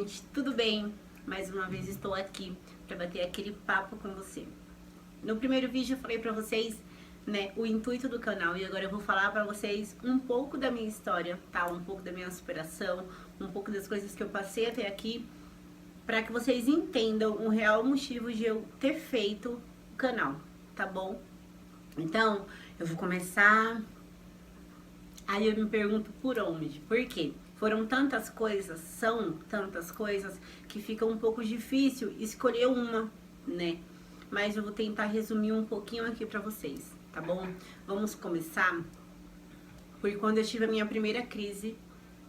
gente, tudo bem? Mais uma vez estou aqui para bater aquele papo com você. No primeiro vídeo eu falei para vocês, né, o intuito do canal, e agora eu vou falar para vocês um pouco da minha história, tá? Um pouco da minha superação, um pouco das coisas que eu passei até aqui, para que vocês entendam o real motivo de eu ter feito o canal, tá bom? Então, eu vou começar. Aí eu me pergunto por onde, por quê? Foram tantas coisas, são tantas coisas, que fica um pouco difícil escolher uma, né? Mas eu vou tentar resumir um pouquinho aqui pra vocês, tá bom? Vamos começar por quando eu tive a minha primeira crise,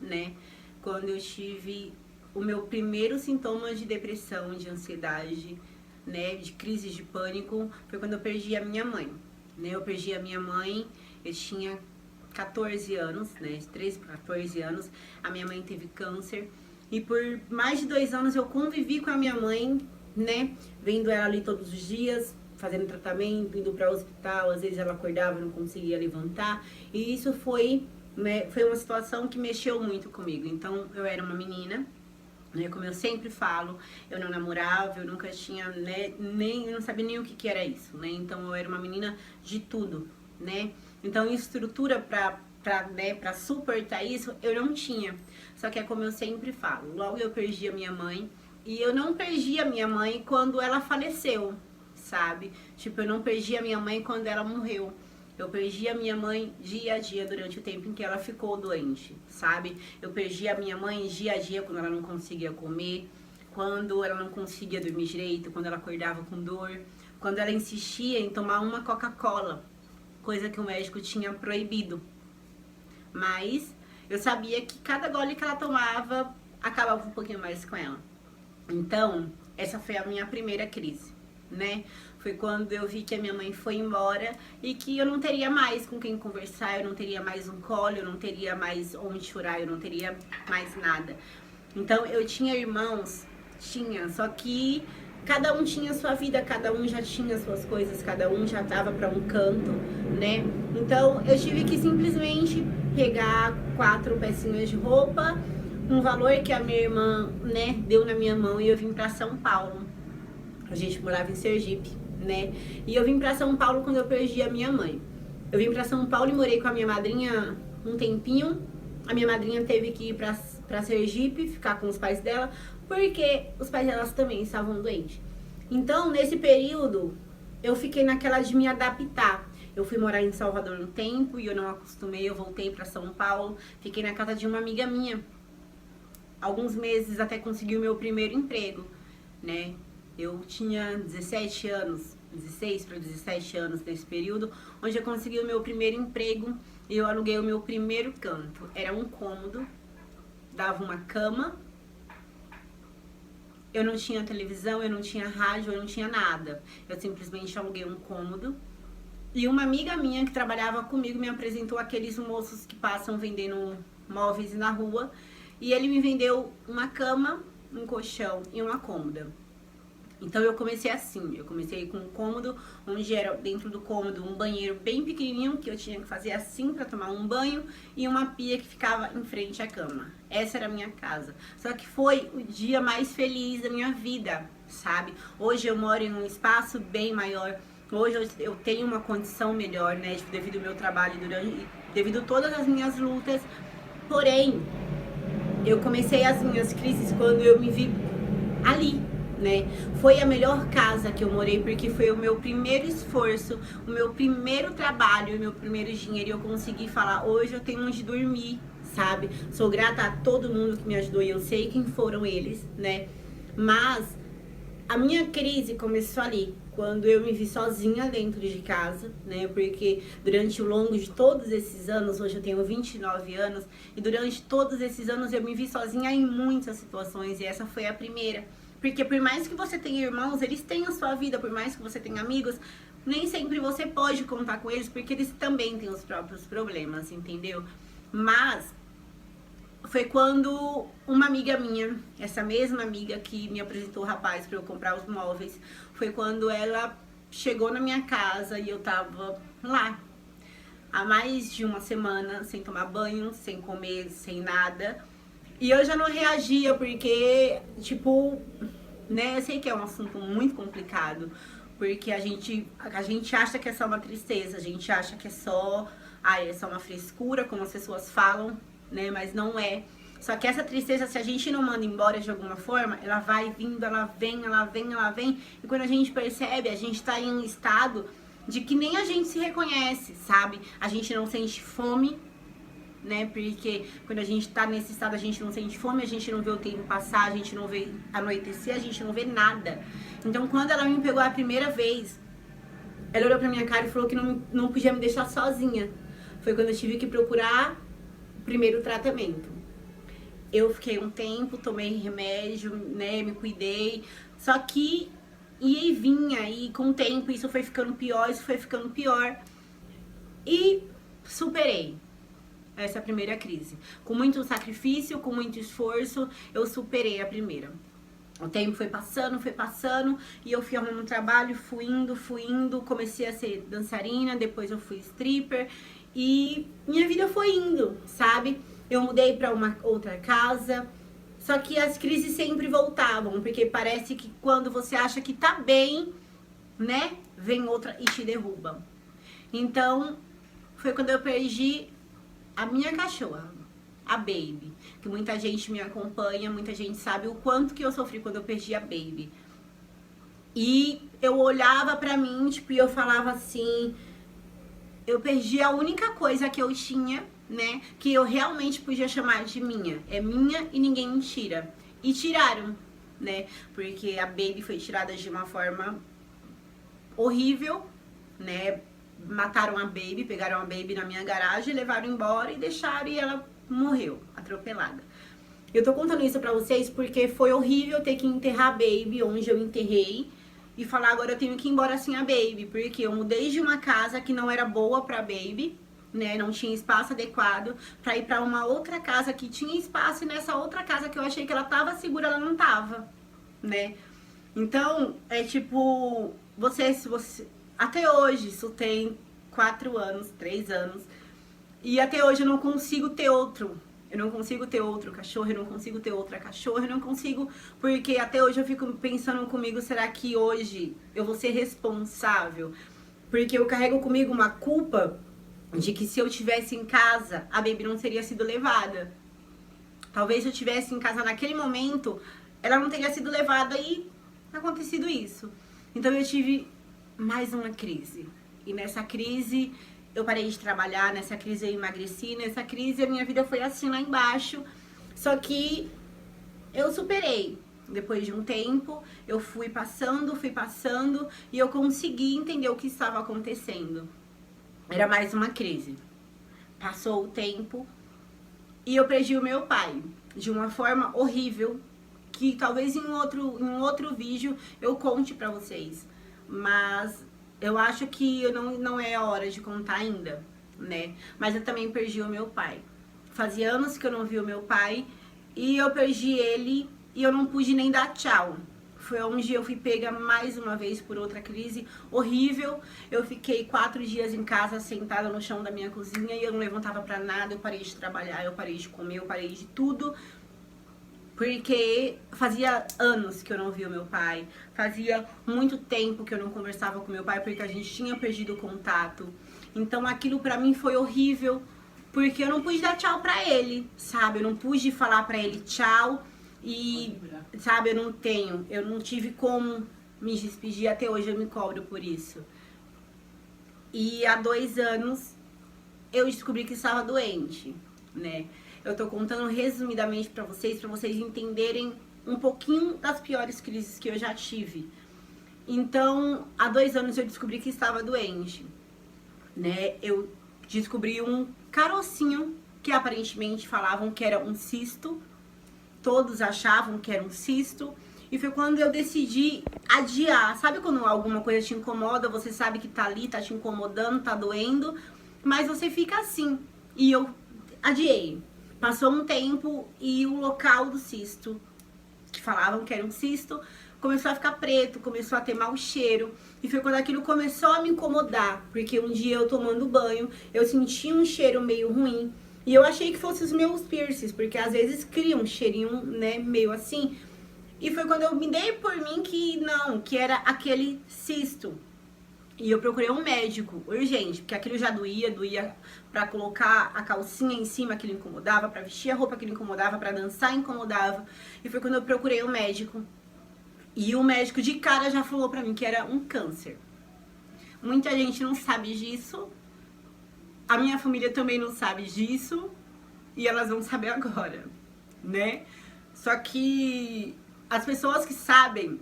né? Quando eu tive o meu primeiro sintoma de depressão, de ansiedade, né? De crise de pânico, foi quando eu perdi a minha mãe, né? Eu perdi a minha mãe, eu tinha 14 anos, né, de 13 para 14 anos, a minha mãe teve câncer, e por mais de 2 anos eu convivi com a minha mãe, né, vendo ela ali todos os dias, fazendo tratamento, indo para o hospital, às vezes ela acordava e não conseguia levantar, e isso foi, né, foi uma situação que mexeu muito comigo. Então eu era uma menina, né, como eu sempre falo, eu não namorava, eu nunca tinha, né, eu não sabia nem o que era isso, né, então eu era uma menina de tudo, né. Então, estrutura pra suportar isso, eu não tinha. Só que é como eu sempre falo, logo eu perdi a minha mãe, e eu não perdi a minha mãe quando ela faleceu, sabe? Tipo, eu não perdi a minha mãe quando ela morreu. Eu perdi a minha mãe dia a dia durante o tempo em que ela ficou doente, sabe? Eu perdi a minha mãe dia a dia quando ela não conseguia comer, quando ela não conseguia dormir direito, quando ela acordava com dor, quando ela insistia em tomar uma Coca-Cola, coisa que o médico tinha proibido. Mas eu sabia que cada gole que ela tomava acabava um pouquinho mais com ela. Então, essa foi a minha primeira crise, né? Foi quando eu vi que a minha mãe foi embora e que eu não teria mais com quem conversar, eu não teria mais um colo, eu não teria mais onde chorar, eu não teria mais nada. Então, eu tinha irmãos, só que cada um tinha sua vida, cada um já tinha suas coisas, cada um já tava para um canto, né? Então eu tive que simplesmente pegar 4 pecinhas de roupa, um valor que a minha irmã, né, deu na minha mão, e eu vim para São Paulo. A gente morava em Sergipe, né? E eu vim para São Paulo quando eu perdi a minha mãe. Eu vim para São Paulo e morei com a minha madrinha um tempinho. A minha madrinha teve que ir para Sergipe, ficar com os pais dela, porque os pais delas também estavam doentes. Então, nesse período, eu fiquei naquela de me adaptar. Eu fui morar em Salvador um tempo e eu não acostumei, eu voltei para São Paulo, fiquei na casa de uma amiga minha, alguns meses até conseguir o meu primeiro emprego, né? Eu tinha 17 anos, 16 para 17 anos nesse período, onde eu consegui o meu primeiro emprego e eu aluguei o meu primeiro canto. Era um cômodo, dava uma cama. Eu não tinha televisão, eu não tinha rádio, eu não tinha nada. Eu simplesmente aluguei um cômodo. E uma amiga minha que trabalhava comigo me apresentou aqueles moços que passam vendendo móveis na rua. E ele me vendeu uma cama, um colchão e uma cômoda. Então eu comecei assim, eu comecei com um cômodo, onde era dentro do cômodo um banheiro bem pequenininho, que eu tinha que fazer assim para tomar um banho, e uma pia que ficava em frente à cama. Essa era a minha casa. Só que foi o dia mais feliz da minha vida, sabe? Hoje eu moro em um espaço bem maior, hoje eu tenho uma condição melhor, né, devido ao meu trabalho, devido a todas as minhas lutas. Porém, eu comecei as minhas crises quando eu me vi ali, né? Foi a melhor casa que eu morei, porque foi o meu primeiro esforço, o meu primeiro trabalho, o meu primeiro dinheiro, e eu consegui falar, hoje eu tenho onde dormir, sabe? Sou grata a todo mundo que me ajudou, e eu sei quem foram eles, né? Mas a minha crise começou ali, quando eu me vi sozinha dentro de casa, né? Porque durante o longo de todos esses anos, hoje eu tenho 29 anos, e durante todos esses anos eu me vi sozinha em muitas situações, e essa foi a primeira. Porque por mais que você tenha irmãos, eles têm a sua vida, por mais que você tenha amigos, nem sempre você pode contar com eles, porque eles também têm os próprios problemas, entendeu? Mas foi quando uma amiga minha, essa mesma amiga que me apresentou o rapaz para eu comprar os móveis, foi quando ela chegou na minha casa e eu tava lá há mais de uma semana, sem tomar banho, sem comer, sem nada. E eu já não reagia porque, tipo, né, eu sei que é um assunto muito complicado, porque a gente acha que é só uma tristeza, a gente acha que é só, é só uma frescura, como as pessoas falam, né, mas não é. Só que essa tristeza, se a gente não manda embora de alguma forma, ela vai vindo, ela vem, ela vem, ela vem, e quando a gente percebe, a gente tá em um estado de que nem a gente se reconhece, sabe? A gente não sente fome, né? Porque quando a gente tá nesse estado, a gente não sente fome, a gente não vê o tempo passar, a gente não vê anoitecer, a gente não vê nada. Então, quando ela me pegou a primeira vez, ela olhou pra minha cara e falou que não podia me deixar sozinha. Foi quando eu tive que procurar o primeiro tratamento. Eu fiquei um tempo, tomei remédio, né? Me cuidei. Só que ia e vinha, e com o tempo isso foi ficando pior, isso foi ficando pior. E superei essa primeira crise. Com muito sacrifício, com muito esforço, eu superei a primeira. O tempo foi passando, e eu fui arrumando um trabalho, fui indo, comecei a ser dançarina, depois eu fui stripper, e minha vida foi indo, sabe? Eu mudei pra uma outra casa, só que as crises sempre voltavam, porque parece que quando você acha que tá bem, né, vem outra e te derruba. Então, foi quando eu perdi a minha cachorra, a Baby, que muita gente me acompanha, muita gente sabe o quanto que eu sofri quando eu perdi a Baby. E eu olhava pra mim, tipo, e eu falava assim, eu perdi a única coisa que eu tinha, né, que eu realmente podia chamar de minha. É minha e ninguém me tira. E tiraram, né, porque a Baby foi tirada de uma forma horrível, né, mataram a Baby, pegaram a Baby na minha garagem, levaram embora e deixaram, e ela morreu, atropelada. Eu tô contando isso pra vocês porque foi horrível ter que enterrar a Baby onde eu enterrei e falar agora eu tenho que ir embora sem a Baby, porque eu mudei de uma casa que não era boa pra Baby, né, não tinha espaço adequado, pra ir pra uma outra casa que tinha espaço, e nessa outra casa que eu achei que ela tava segura, ela não tava, né. Então, é tipo, você até hoje, isso tem 4 anos, 3 anos, e até hoje eu não consigo ter outro. Eu não consigo ter outro cachorro, eu não consigo ter outra cachorra, eu não consigo, porque até hoje eu fico pensando comigo, será que hoje eu vou ser responsável? Porque eu carrego comigo uma culpa de que se eu tivesse em casa, a Baby não teria sido levada. Talvez se eu tivesse em casa naquele momento, ela não teria sido levada e acontecido isso. Então eu tive mais uma crise. E nessa crise eu parei de trabalhar, nessa crise eu emagreci, nessa crise a minha vida foi assim lá embaixo. Só que eu superei. Depois de um tempo, eu fui passando e eu consegui entender o que estava acontecendo. Era mais uma crise. Passou o tempo e eu perdi o meu pai de uma forma horrível, que talvez em um outro vídeo eu conte pra vocês. Mas eu acho que não é a hora de contar ainda, né? Mas eu também perdi o meu pai. Fazia anos que eu não vi o meu pai e eu perdi ele e eu não pude nem dar tchau. Foi onde eu fui pega mais uma vez por outra crise horrível. Eu fiquei 4 dias em casa, sentada no chão da minha cozinha, e eu não levantava pra nada, eu parei de trabalhar, eu parei de comer, eu parei de tudo. Porque fazia anos que eu não via o meu pai, fazia muito tempo que eu não conversava com meu pai, porque a gente tinha perdido o contato. Então aquilo pra mim foi horrível, porque eu não pude dar tchau pra ele, sabe? Eu não pude falar pra ele tchau e, sabe, eu não tive como me despedir, até hoje eu me cobro por isso. E há 2 anos eu descobri que estava doente, né? Eu tô contando resumidamente pra vocês entenderem um pouquinho das piores crises que eu já tive. Então, há 2 anos eu descobri que estava doente, né? Eu descobri um carocinho que aparentemente falavam que era um cisto. Todos achavam que era um cisto. E foi quando eu decidi adiar. Sabe quando alguma coisa te incomoda, você sabe que tá ali, tá te incomodando, tá doendo, mas você fica assim. E eu adiei. Passou um tempo e o local do cisto, que falavam que era um cisto, começou a ficar preto, começou a ter mau cheiro. E foi quando aquilo começou a me incomodar, porque um dia eu tomando banho, eu senti um cheiro meio ruim. E eu achei que fossem os meus piercings, porque às vezes cria um cheirinho, né, meio assim. E foi quando eu me dei por mim que não, que era aquele cisto. E eu procurei um médico, urgente, porque aquilo já doía pra colocar a calcinha em cima, aquilo incomodava, pra vestir a roupa, aquilo incomodava, pra dançar, incomodava. E foi quando eu procurei um médico. E o médico de cara já falou pra mim que era um câncer. Muita gente não sabe disso. A minha família também não sabe disso. E elas vão saber agora, né? Só que as pessoas que sabem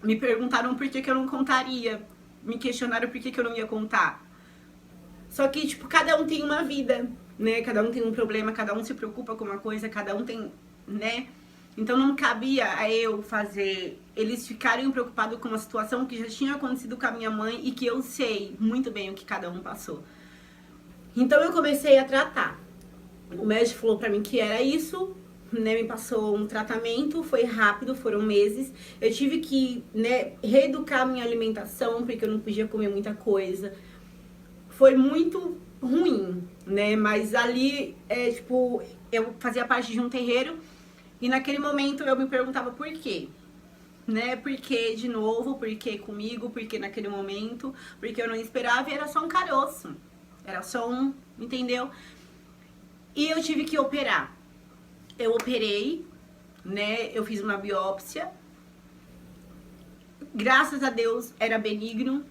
me perguntaram por que eu não contaria. Me questionaram por que eu não ia contar. Só que, tipo, cada um tem uma vida, né? Cada um tem um problema, cada um se preocupa com uma coisa, cada um tem, né? Então não cabia a eu fazer eles ficarem preocupados com uma situação que já tinha acontecido com a minha mãe e que eu sei muito bem o que cada um passou. Então eu comecei a tratar. O médico falou pra mim que era isso, né, me passou um tratamento, foi rápido, foram meses. Eu tive que, né, reeducar minha alimentação, porque eu não podia comer muita coisa. Foi muito ruim, né, mas ali, tipo, eu fazia parte de um terreiro e naquele momento eu me perguntava por quê. Né, porque de novo, porque comigo, porque naquele momento, porque eu não esperava e era só um caroço. Era só um, entendeu? E eu tive que operar. Eu operei, né? Eu fiz uma biópsia. Graças a Deus era benigno.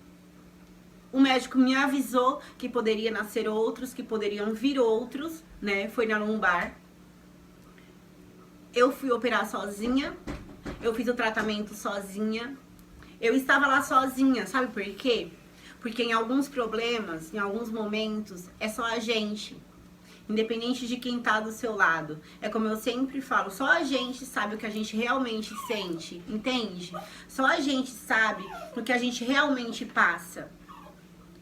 O médico me avisou que poderia nascer outros, que poderiam vir outros, né? Foi na lombar. Eu fui operar sozinha. Eu fiz o tratamento sozinha. Eu estava lá sozinha, sabe por quê? Porque em alguns problemas, em alguns momentos, é só a gente. Independente de quem tá do seu lado. É como eu sempre falo, só a gente sabe o que a gente realmente sente, entende? Só a gente sabe o que a gente realmente passa.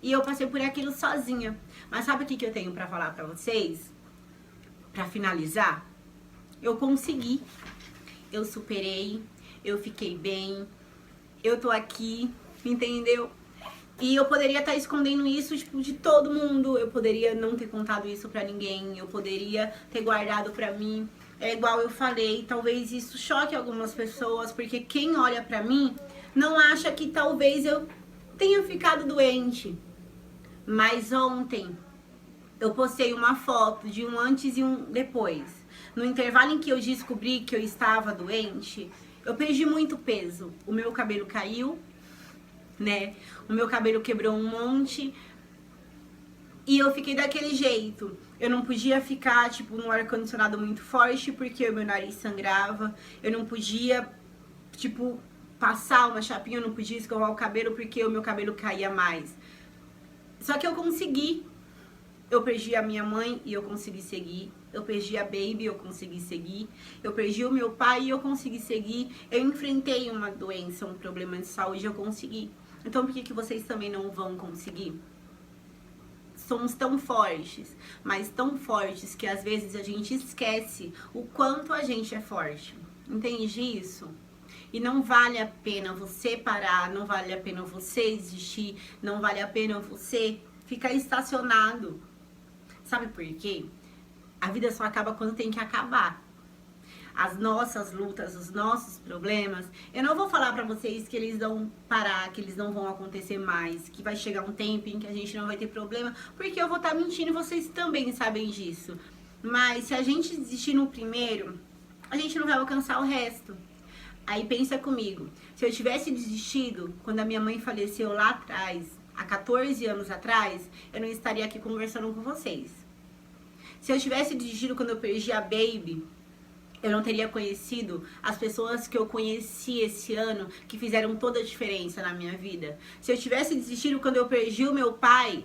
E eu passei por aquilo sozinha. Mas sabe o que eu tenho pra falar pra vocês? Pra finalizar? Eu consegui. Eu superei. Eu fiquei bem. Eu tô aqui, entendeu? E eu poderia estar escondendo isso, tipo, de todo mundo. Eu poderia não ter contado isso pra ninguém. Eu poderia ter guardado pra mim. É igual eu falei, talvez isso choque algumas pessoas, porque quem olha pra mim não acha que talvez eu tenha ficado doente. Mas ontem eu postei uma foto de um antes e um depois. No intervalo em que eu descobri que eu estava doente, eu perdi muito peso. O meu cabelo caiu, né? O meu cabelo quebrou um monte. E eu fiquei daquele jeito. Eu não podia ficar, tipo, num ar-condicionado muito forte, porque o meu nariz sangrava. Eu não podia, tipo, passar uma chapinha, eu não podia escovar o cabelo, porque o meu cabelo caía mais. Só que eu consegui. Eu perdi a minha mãe e eu consegui seguir. Eu perdi a Baby e eu consegui seguir. Eu perdi o meu pai e eu consegui seguir. Eu enfrentei uma doença, um problema de saúde e eu consegui. Então por que vocês também não vão conseguir? Somos tão fortes, mas tão fortes que às vezes a gente esquece o quanto a gente é forte. Entende isso? E não vale a pena você parar, não vale a pena você desistir, não vale a pena você ficar estacionado. Sabe por quê? A vida só acaba quando tem que acabar. As nossas lutas, os nossos problemas, eu não vou falar pra vocês que eles vão parar, que eles não vão acontecer mais, que vai chegar um tempo em que a gente não vai ter problema, porque eu vou estar mentindo e vocês também sabem disso. Mas se a gente desistir no primeiro, a gente não vai alcançar o resto. Aí pensa comigo, se eu tivesse desistido quando a minha mãe faleceu lá atrás, há 14 anos atrás, eu não estaria aqui conversando com vocês. Se eu tivesse desistido quando eu perdi a Baby, eu não teria conhecido as pessoas que eu conheci esse ano, que fizeram toda a diferença na minha vida. Se eu tivesse desistido quando eu perdi o meu pai,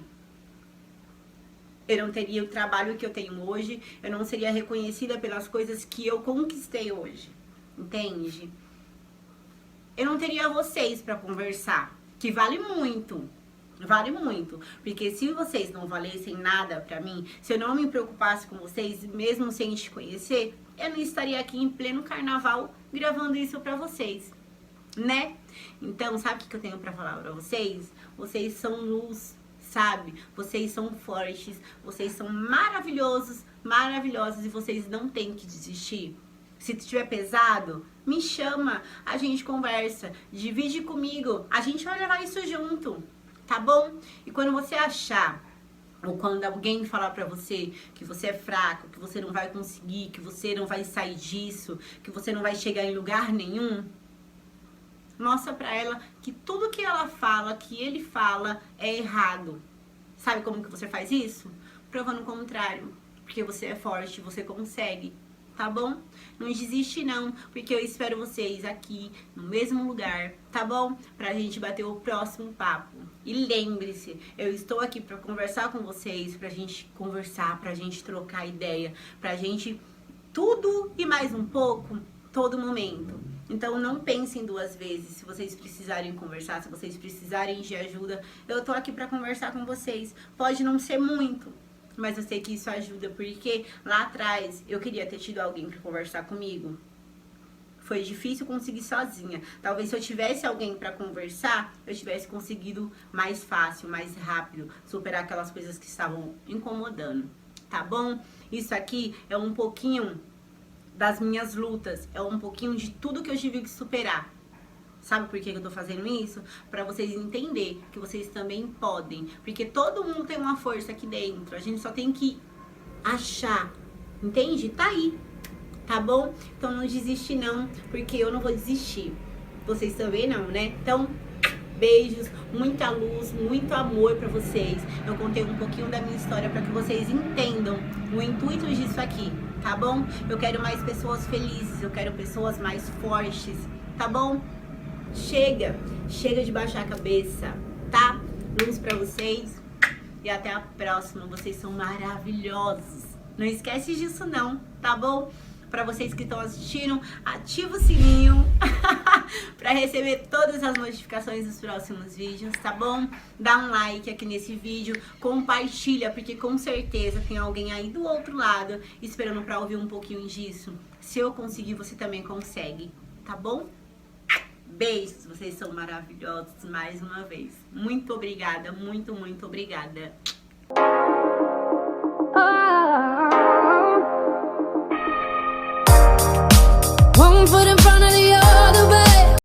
eu não teria o trabalho que eu tenho hoje, eu não seria reconhecida pelas coisas que eu conquistei hoje. Entende? Eu não teria vocês pra conversar, que vale muito. Vale muito, porque se vocês não valessem nada pra mim, se eu não me preocupasse com vocês, mesmo sem te conhecer, eu não estaria aqui em pleno carnaval gravando isso pra vocês, né? Então, sabe o que eu tenho pra falar pra vocês? Vocês são luz, sabe? Vocês são fortes, vocês são maravilhosos, maravilhosos e vocês não têm que desistir. Se estiver pesado, me chama, a gente conversa, divide comigo, a gente vai levar isso junto, tá bom? E quando você achar, ou quando alguém falar pra você que você é fraco, que você não vai conseguir, que você não vai sair disso, que você não vai chegar em lugar nenhum, mostra pra ela que tudo que ela fala, que ele fala, é errado. Sabe como que você faz isso? Provando o contrário. Porque você é forte, você consegue, tá bom? Não desiste não, porque eu espero vocês aqui no mesmo lugar, tá bom? Pra gente bater o próximo papo. E lembre-se, eu estou aqui pra conversar com vocês, pra gente conversar, pra gente trocar ideia, pra gente tudo e mais um pouco, todo momento. Então não pensem duas vezes. Se vocês precisarem conversar, se vocês precisarem de ajuda, eu tô aqui pra conversar com vocês. Pode não ser muito, mas eu sei que isso ajuda, porque lá atrás eu queria ter tido alguém pra conversar comigo. Foi difícil conseguir sozinha. Talvez se eu tivesse alguém pra conversar, eu tivesse conseguido mais fácil, mais rápido, superar aquelas coisas que estavam incomodando, tá bom? Isso aqui é um pouquinho das minhas lutas, é um pouquinho de tudo que eu tive que superar. Sabe por que eu tô fazendo isso? Pra vocês entenderem que vocês também podem. Porque todo mundo tem uma força aqui dentro. A gente só tem que achar. Entende? Tá aí. Tá bom? Então não desiste não, porque eu não vou desistir. Vocês também não, né? Então, beijos, muita luz, muito amor pra vocês. Eu contei um pouquinho da minha história pra que vocês entendam o intuito disso aqui, tá bom? Eu quero mais pessoas felizes, eu quero pessoas mais fortes, tá bom? Chega de baixar a cabeça, tá? Luz pra vocês e até a próxima. Vocês são maravilhosos. Não esquece disso não, tá bom? Pra vocês que estão assistindo, ativa o sininho pra receber todas as notificações dos próximos vídeos, tá bom? Dá um like aqui nesse vídeo, compartilha, porque com certeza tem alguém aí do outro lado esperando pra ouvir um pouquinho disso. Se eu conseguir, você também consegue, tá bom? Beijos, vocês são maravilhosos mais uma vez. Muito obrigada, muito obrigada.